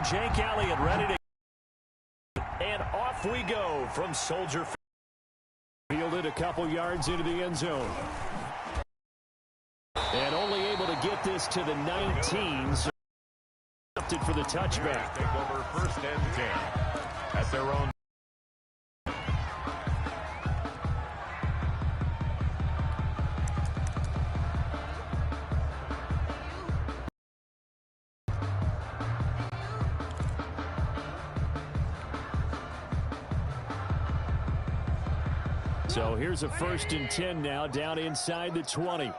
receiver Jake Elliott ready to. And off we go from Soldier Field. Fielded a couple yards into the end zone. And only able to get this to the 19. So opted for the touchback. Take over 1st and 10 at their own. So here's a 1st and 10 now, down inside the 20.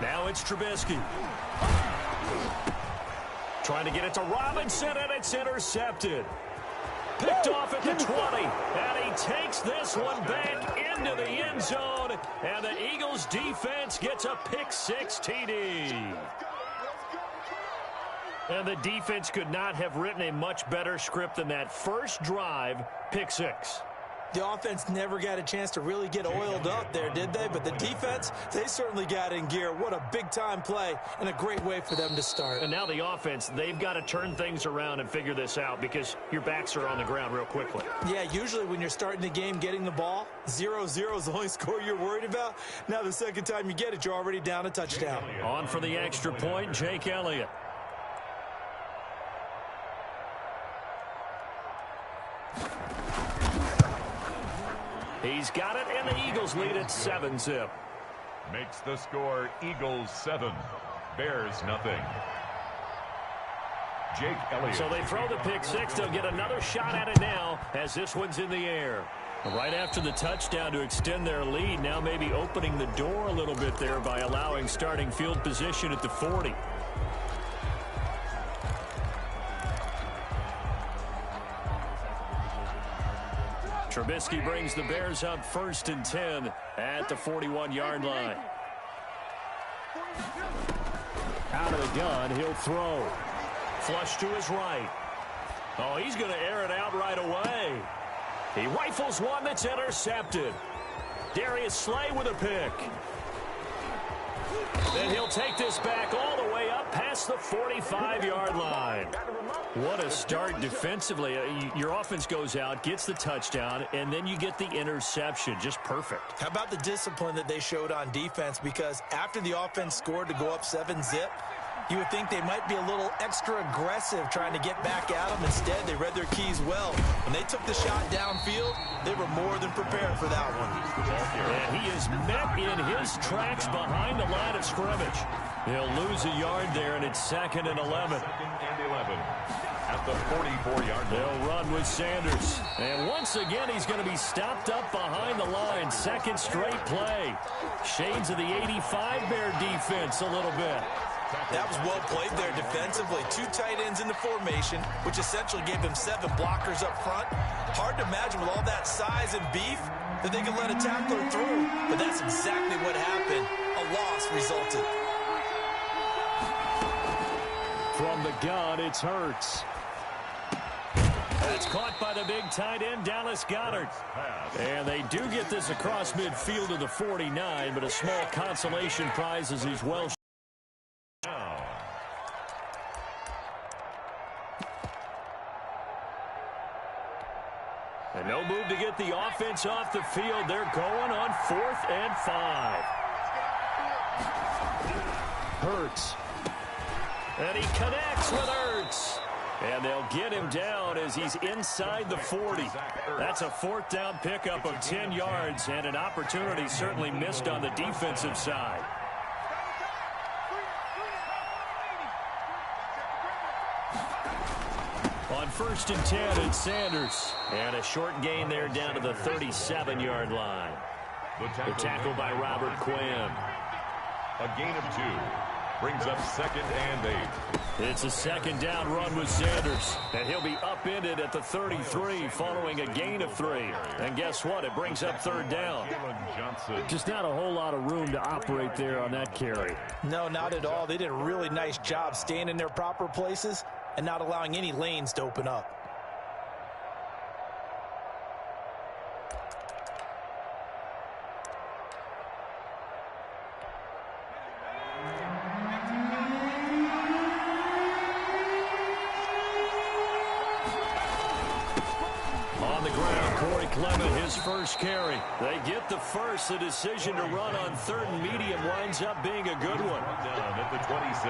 Now it's Trubisky. Trying to get it to Robinson, and it's intercepted. Picked off at the 20, and he takes this one back into the end zone, and the Eagles defense gets a pick-6 TD. And the defense could not have written a much better script than that first drive, pick-6. The offense never got a chance to really get oiled up there, did they? But the defense, they certainly got in gear. What a big-time play and a great way for them to start. And now the offense, they've got to turn things around and figure this out because your backs are on the ground real quickly. Yeah, usually when you're starting the game getting the ball, 0-0 is the only score you're worried about. Now the second time you get it, you're already down a touchdown. On for the extra point, Jake Elliott. He's got it, and the Eagles lead at 7-zip. Makes the score Eagles 7, Bears nothing. Jake Elliott. So they throw the pick-6. They'll get another shot at it now as this one's in the air. Right after the touchdown to extend their lead, now maybe opening the door a little bit there by allowing starting field position at the 40. Trubisky brings the Bears up 1st and 10 at the 41-yard line. Out of the gun, he'll throw. Flush to his right. Oh, he's going to air it out right away. He rifles one that's intercepted. Darius Slay with a pick. Then he'll take this back all the way up past the 45-yard line. What a start defensively. Your offense goes out, gets the touchdown, and then you get the interception. Just perfect. How about the discipline that they showed on defense? Because after the offense scored to go up 7-zip, you would think they might be a little extra aggressive trying to get back at them. Instead, they read their keys well. When they took the shot downfield, they were more than prepared for that one. And he is met in his tracks behind the line of scrimmage. He'll lose a yard there, and it's 2nd and 11. 2nd and 11 at the 44-yard line. They'll run with Sanders. And once again, he's going to be stopped up behind the line. 2nd straight play. Shades of the 85 Bear defense a little bit. That was well played there defensively. 2 tight ends in the formation, which essentially gave them 7 blockers up front. Hard to imagine with all that size and beef that they could let a tackler through. But that's exactly what happened. A loss resulted. From the gun, it's Hurts. That's caught by the big tight end, Dallas Goedert. And they do get this across midfield to the 49, but a small consolation prize as he's well. And no move to get the offense off the field. They're going on 4th and 5. Hurts. And he connects with Hurts. And they'll get him down as he's inside the 40. That's a 4th down pickup of 10 yards and an opportunity certainly missed on the defensive side. On 1st and 10, it's Sanders. And a short gain there down to the 37-yard line. The tackle by Robert Quinn. A gain of 2. Brings up 2nd and 8. It's a 2nd down run with Sanders. And he'll be upended at the 33 following a gain of 3. And guess what? It brings up 3rd down. Just not a whole lot of room to operate there on that carry. No, not at all. They did a really nice job staying in their proper places and not allowing any lanes to open up. Clement, his first carry. They get the first. The decision to run on 3rd and medium winds up being a good one. Down at the 26.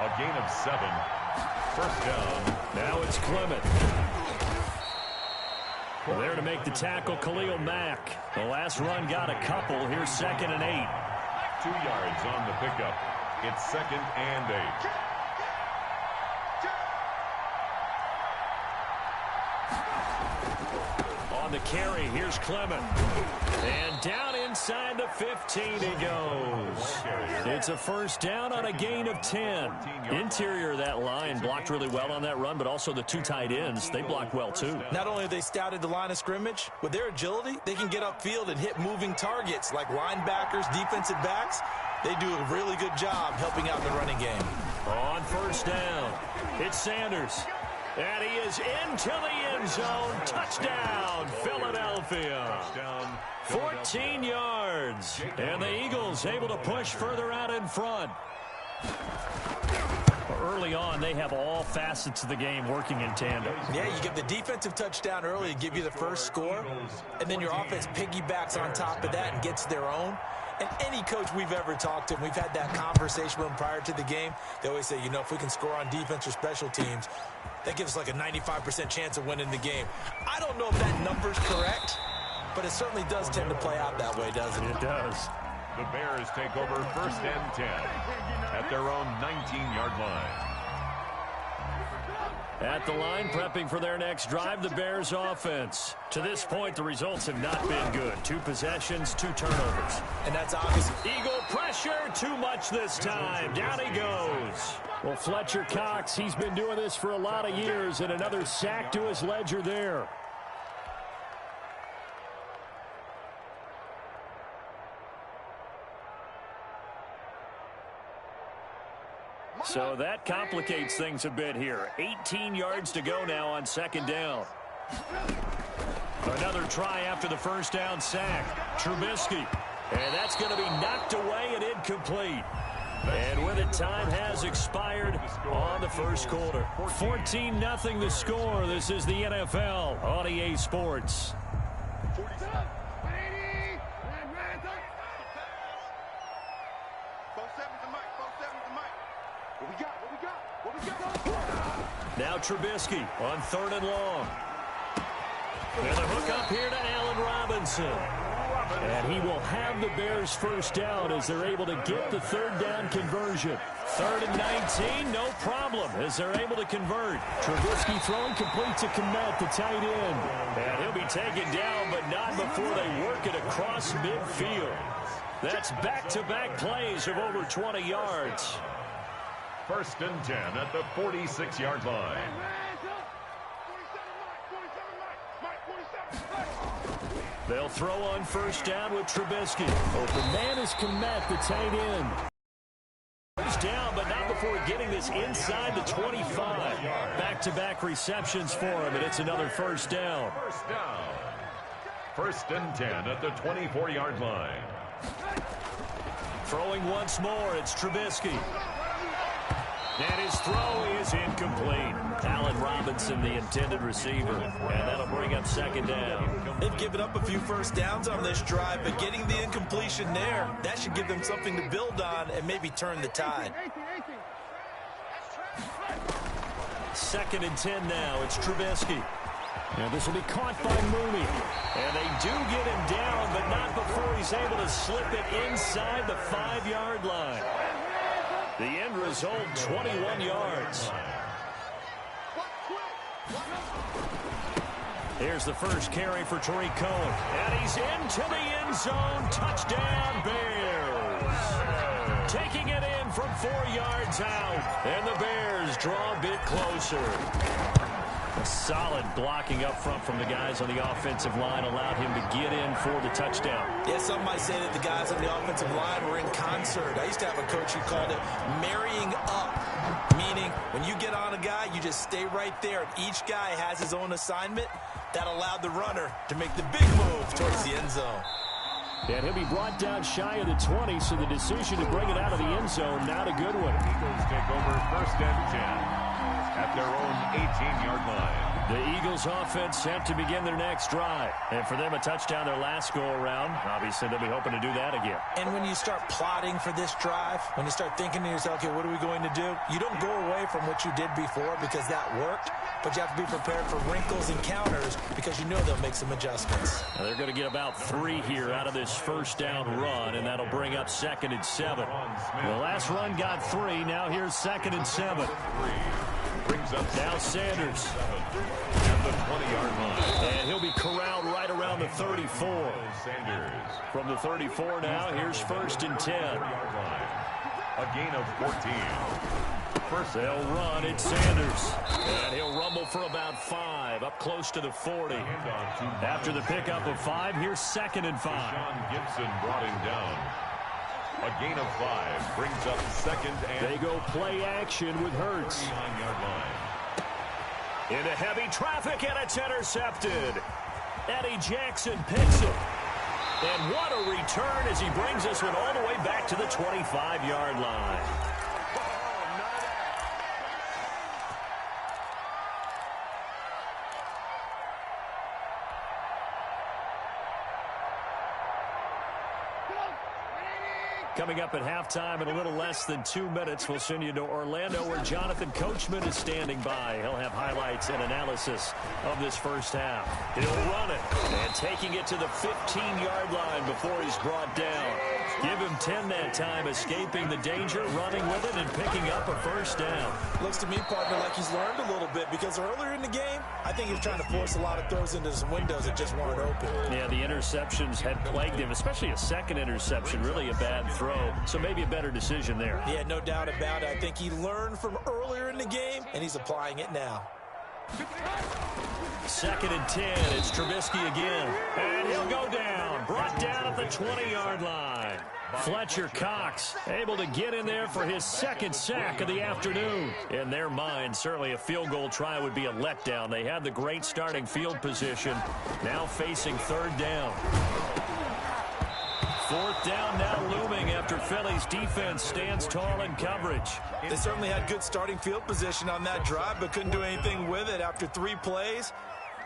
A gain of 7. First down. Now it's Clement. There to make the tackle, Khalil Mack. The last run got a couple. Here's 2nd and 8. 2 yards on the pickup. It's 2nd and 8. On the carry, here's Clement. And down inside the 15 he goes. It's a first down on a gain of 10. Interior of that line blocked really well on that run, but also the 2 tight ends, they blocked well too. Not only have they scouted the line of scrimmage, with their agility, they can get upfield and hit moving targets like linebackers, defensive backs. They do a really good job helping out in the running game. On first down, it's Sanders. And he is into the end zone. Touchdown, Philadelphia. 14 yards. And the Eagles able to push further out in front. Early on, they have all facets of the game working in tandem. Yeah, you give the defensive touchdown early to give you the first score, and then your offense piggybacks on top of that and gets their own. And any coach we've ever talked to, we've had that conversation with them prior to the game, they always say, you know, if we can score on defense or special teams, that gives us like a 95% chance of winning the game. I don't know if that number's correct, but it certainly does tend to play out that way, doesn't it? It does. The Bears take over 1st and 10 at their own 19-yard line. At the line, prepping for their next drive, the Bears offense. To this point, the results have not been good. 2 possessions, 2 turnovers. And that's obvious. Eagle pressure, too much this time. Down he goes. Well, Fletcher Cox, he's been doing this for a lot of years, and another sack to his ledger there. So that complicates things a bit here. 18 yards to go now on 2nd down. Another try after the first down sack. Trubisky. And that's going to be knocked away and incomplete. And with it, time has expired on the first quarter. 14-0 the score. This is the NFL on EA Sports. Now Trubisky on 3rd and long. And the hook up here to Allen Robinson. And he will have the Bears first down as they're able to get the 3rd down conversion. 3rd and 19, no problem as they're able to convert. Trubisky throwing complete to Kmet, the tight end. And he'll be taken down, but not before they work it across midfield. That's back-to-back plays of over 20 yards. 1st and 10 at the 46-yard line. They'll throw on first down with Trubisky. Open man is Kmet, the tight end. First down, but not before getting this inside the 25. Back-to-back receptions for him, and it's another first down. 1st and 10 at the 24-yard line. Throwing once more, it's Trubisky. And his throw is incomplete. Allen Robinson, the intended receiver. And that'll bring up 2nd down. They've given up a few first downs on this drive, but getting the incompletion there, that should give them something to build on and maybe turn the tide. 2nd and 10 now. It's Trubisky. And this will be caught by Mooney. And they do get him down, but not before he's able to slip it inside the 5-yard line. The end result, 21 yards. Here's the first carry for Tariq Cohen. And he's into the end zone. Touchdown, Bears. Taking it in from 4 yards out. And the Bears draw a bit closer. A solid blocking up front from the guys on the offensive line allowed him to get in for the touchdown. Yeah, some might say that the guys on the offensive line were in concert. I used to have a coach who called it marrying up, meaning when you get on a guy, you just stay right there. Each guy has his own assignment. That allowed the runner to make the big move towards the end zone. And he'll be brought down shy of the 20, so the decision to bring it out of the end zone, not a good one. Eagles take over 1st and 10 at their own 18-yard line. The Eagles offense set to begin their next drive. And for them, a touchdown their last go-around. Obviously, they'll be hoping to do that again. And when you start plotting for this drive, when you start thinking to yourself, okay, what are we going to do? You don't go away from what you did before because that worked, but you have to be prepared for wrinkles and counters because you know they'll make some adjustments. Now they're going to get about 3 here out of this first down run, and that'll bring up 2nd and 7. The last run got 3. Now here's 2nd and 7. Brings up now Sanders at the 20-yard line. And he'll be corralled right around the 34. Sanders. From the 34 now, here's 1st and 10. A gain of 14. First, they'll run. It's Sanders. And he'll rumble for about 5, up close to the 40. After the pickup of 5, here's 2nd and 5. Sean Gibson brought him down. A gain of 5 brings up 2nd and... They go play action with Hurts. 9-yard line. Into heavy traffic, and it's intercepted. Eddie Jackson picks it. And what a return as he brings this one all the way back to the 25-yard line. Coming up at halftime in a little less than 2 minutes, we'll send you to Orlando where Jonathan Coachman is standing by. He'll have highlights and analysis of this first half. He'll run it and taking it to the 15-yard line before he's brought down. Give him 10 that time, escaping the danger, running with it, and picking up a first down. Looks to me, partner, like he's learned a little bit because earlier in the game, I think he was trying to force a lot of throws into some windows that just weren't open. Yeah, the interceptions had plagued him, especially a second interception, really a bad throw. So maybe a better decision there. Yeah, no doubt about it. I think he learned from earlier in the game, and he's applying it now. 2nd and 10. It's Trubisky again. And he'll go down. Brought down at the 20-yard line. Fletcher Cox able to get in there for his 2nd sack of the afternoon. In their mind, certainly a field goal try would be a letdown. They had the great starting field position. Now facing 3rd down. 4th down now looming after Philly's defense stands tall in coverage. They certainly had good starting field position on that drive, but couldn't do anything with it after 3 plays.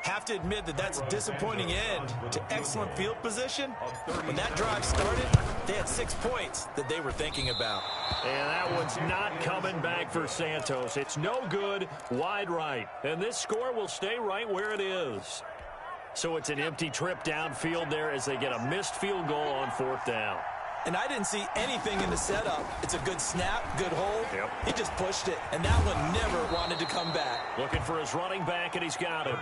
Have to admit that that's a disappointing end to excellent field position. When that drive started, they had 6 points that they were thinking about. And that one's not coming back for Santos. It's no good, wide right. And this score will stay right where it is. So it's an empty trip downfield there as they get a missed field goal on 4th down. And I didn't see anything in the setup. It's a good snap, good hold. Yep. He just pushed it, and that one never wanted to come back. Looking for his running back, and he's got him.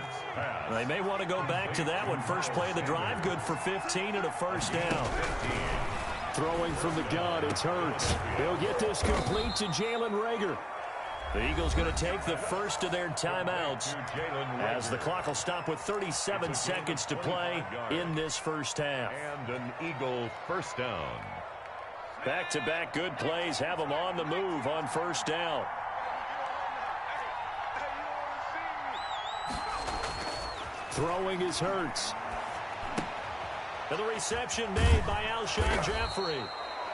They may want to go back to that one. First play of the drive, good for 15 and a first down. Throwing from the gun, it's Hurts. He'll get this complete to Jalen Reagor. The Eagles going to take the first of their timeouts as the clock will stop with 37 seconds to play in this first half. And an Eagle first down. Back-to-back good plays have them on the move on first down. Throwing is Hurts. And the reception made by Alshon Jeffrey.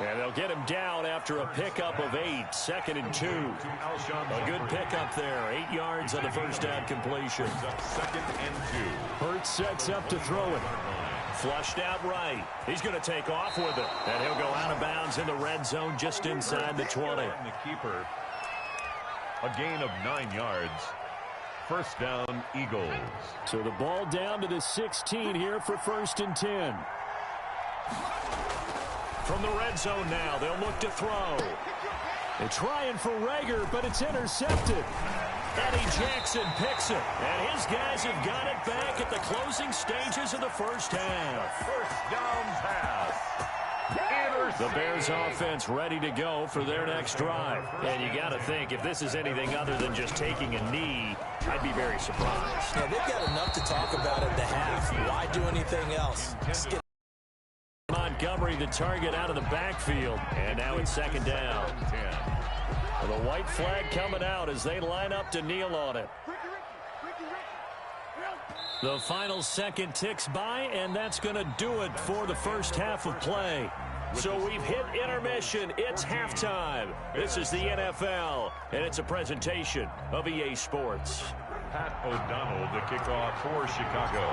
And they'll get him down after a pickup of 8, 2nd and 2. A good pickup there, 8 yards on the first down completion. 2nd and 2. Hurts sets up to throw it. Flushed out right. He's going to take off with it. And he'll go out of bounds in the red zone just inside the 20. And the keeper, a gain of 9 yards. First down, Eagles. So the ball down to the 16 here for 1st and 10. From the red zone now, they'll look to throw. They're trying for Reagor, but it's intercepted. Eddie Jackson picks it, and his guys have got it back at the closing stages of the first half. First down pass. The Bears offense ready to go for their next drive. And you got to think, if this is anything other than just taking a knee, I'd be very surprised. Yeah, they've got enough to talk about at the half. Why do anything else? Just get Montgomery, the target out of the backfield. And now it's 2nd down. The white flag coming out as they line up to kneel on it. The final second ticks by, and that's going to do it for the first half of play. So we've hit intermission. It's halftime. This is the NFL, and it's a presentation of EA Sports. Pat O'Donnell to kick off for Chicago.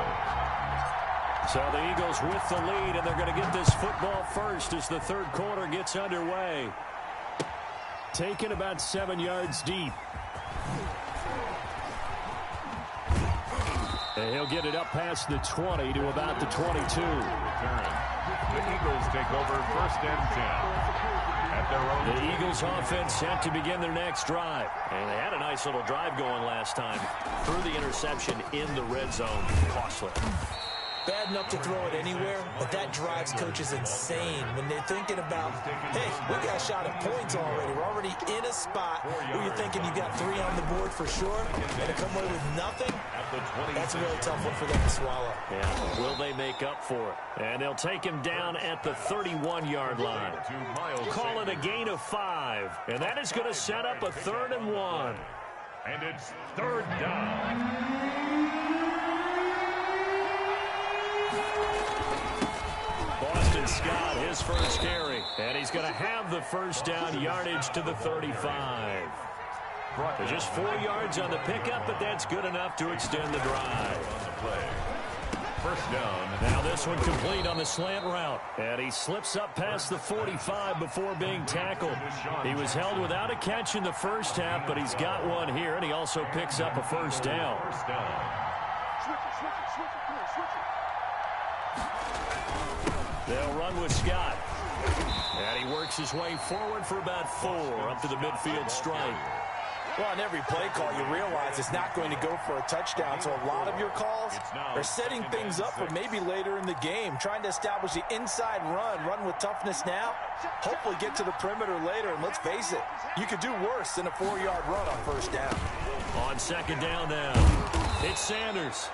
So the Eagles with the lead, and they're going to get this football first as the third quarter gets underway. Taken about 7 yards deep. And he'll get it up past the 20 to about the 22. Return. The Eagles take over first and 10. At their own. The Eagles offense set to begin their next drive. And they had a nice little drive going last time. Threw the interception in the red zone. Costly. Bad enough to throw it anywhere, but that drives coaches insane when they're thinking about, hey, we got a shot at points already. We're already in a spot where you're thinking you got 3 on the board for sure, and to come away with nothing, that's a really tough one for them to swallow. Yeah, will they make up for it? And they'll take him down at the 31-yard line. Call it a gain of 5, and that is going to set up a 3rd and 1. And it's 3rd down. Scott, his first carry, and he's going to have the first down, yardage to the 35. There's just 4 yards on the pickup, but that's good enough to extend the drive. On the play. First down. Now this one complete on the slant route, and he slips up past the 45 before being tackled. He was held without a catch in the first half, but he's got one here, and he also picks up a first down. First down. They'll run with Scott. And he works his way forward for about 4 up to the midfield strike. Well, on every play call, you realize it's not going to go for a touchdown. So a lot of your calls are setting things up for maybe later in the game, trying to establish the inside run with toughness now, hopefully get to the perimeter later. And let's face it, you could do worse than a 4-yard run on first down. On second down now, it's Sanders.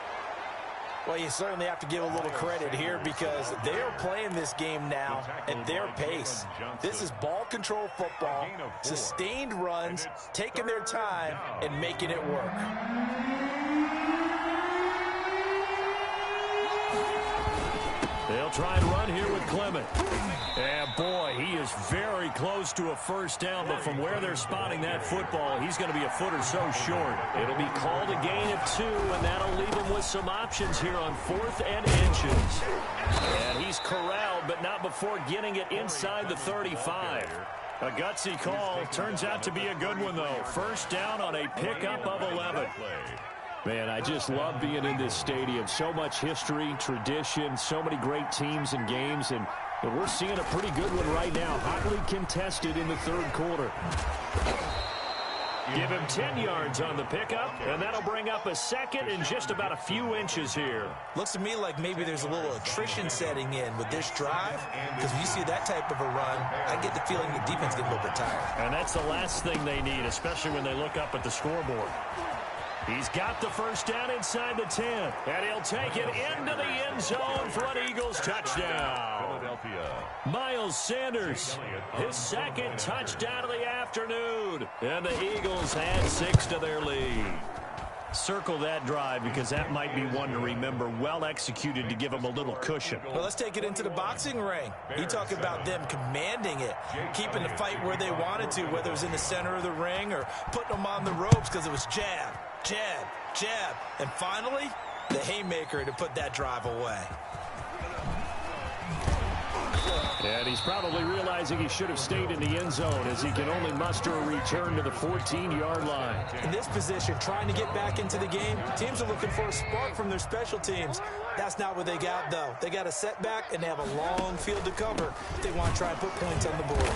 Well, you certainly have to give a little credit here because they are playing this game now at their pace. This is ball control football, sustained runs, taking their time, and making it work. They'll try and run here with Clement. And boy, he is very close to a first down, but from where they're spotting that football, he's going to be a foot or so short. It'll be called a gain of 2, and that'll leave him with some options here on 4th and inches. And he's corralled, but not before getting it inside the 35. A gutsy call. Turns out to be a good one, though. First down on a pickup of 11. Man, I just love being in this stadium. So much history, tradition, so many great teams and games, and we're seeing a pretty good one right now, hotly contested in the third quarter. Give him 10 yards on the pickup, and that'll bring up a second and just about a few inches here. Looks to me like maybe there's a little attrition setting in with this drive, because when you see that type of a run, I get the feeling the defense gets a little bit tired. And that's the last thing they need, especially when they look up at the scoreboard. He's got the first down inside the 10, and he'll take it into the end zone for an Eagles touchdown. Philadelphia. Miles Sanders, his second touchdown of the afternoon, and the Eagles add 6 to their lead. Circle that drive because that might be one to remember. Well executed to give them a little cushion. Well, let's take it into the boxing ring. You talk about them commanding it, keeping the fight where they wanted to, whether it was in the center of the ring or putting them on the ropes because it was jab, jab, jab. And finally, the haymaker to put that drive away. And he's probably realizing he should have stayed in the end zone as he can only muster a return to the 14-yard line. In this position, trying to get back into the game, teams are looking for a spark from their special teams. That's not what they got, though. They got a setback, and they have a long field to cover if they want to try and put points on the board.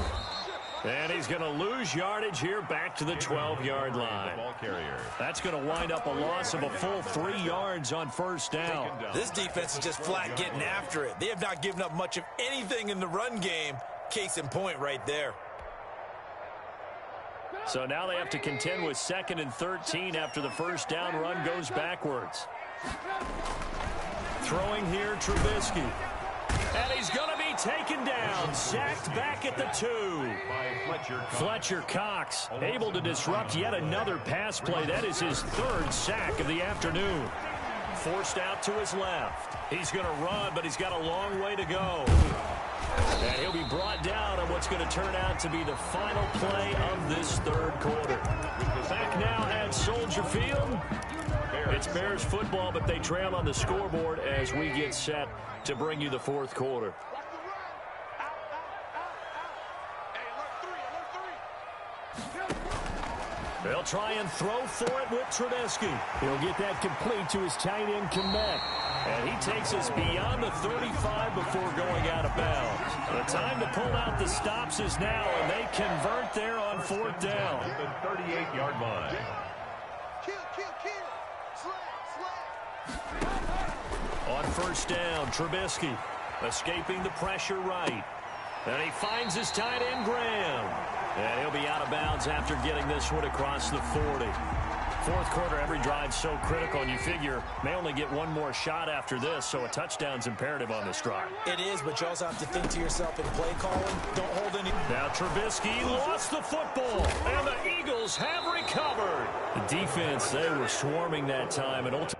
And he's going to lose yardage here back to the 12-yard line. Ball carrier. That's going to wind up a loss of a full 3 yards on first down. This defense is just flat getting after it. They have not given up much of anything in the run game. Case in point right there. So now they have to contend with 2nd and 13 after the first down run goes backwards. Throwing here, Trubisky. And he's going to be taken down, sacked back at the 2. Fletcher Cox able to disrupt yet another pass play. That is his 3rd sack of the afternoon. Forced out to his left. He's going to run, but he's got a long way to go. And he'll be brought down on what's going to turn out to be the final play of this third quarter. Back now at Soldier Field. It's Bears football, but they trail on the scoreboard as we get set to bring you the fourth quarter. They'll try and throw for it with Trubisky. He'll get that complete to his tight end Kmet. And he takes us beyond the 35 before going out of bounds. The time to pull out the stops is now, and they convert there on fourth down. The 38-yard line. On first down, Trubisky escaping the pressure right. And he finds his tight end Graham. And he'll be out of bounds after getting this one across the 40. Fourth quarter, every drive so critical, and you figure may only get one more shot after this, so a touchdown's imperative on this drive. It is, but you also have to think to yourself in play calling, don't hold any. Now Trubisky lost the football, and the Eagles have recovered. The defense, they were swarming that time, and ultimately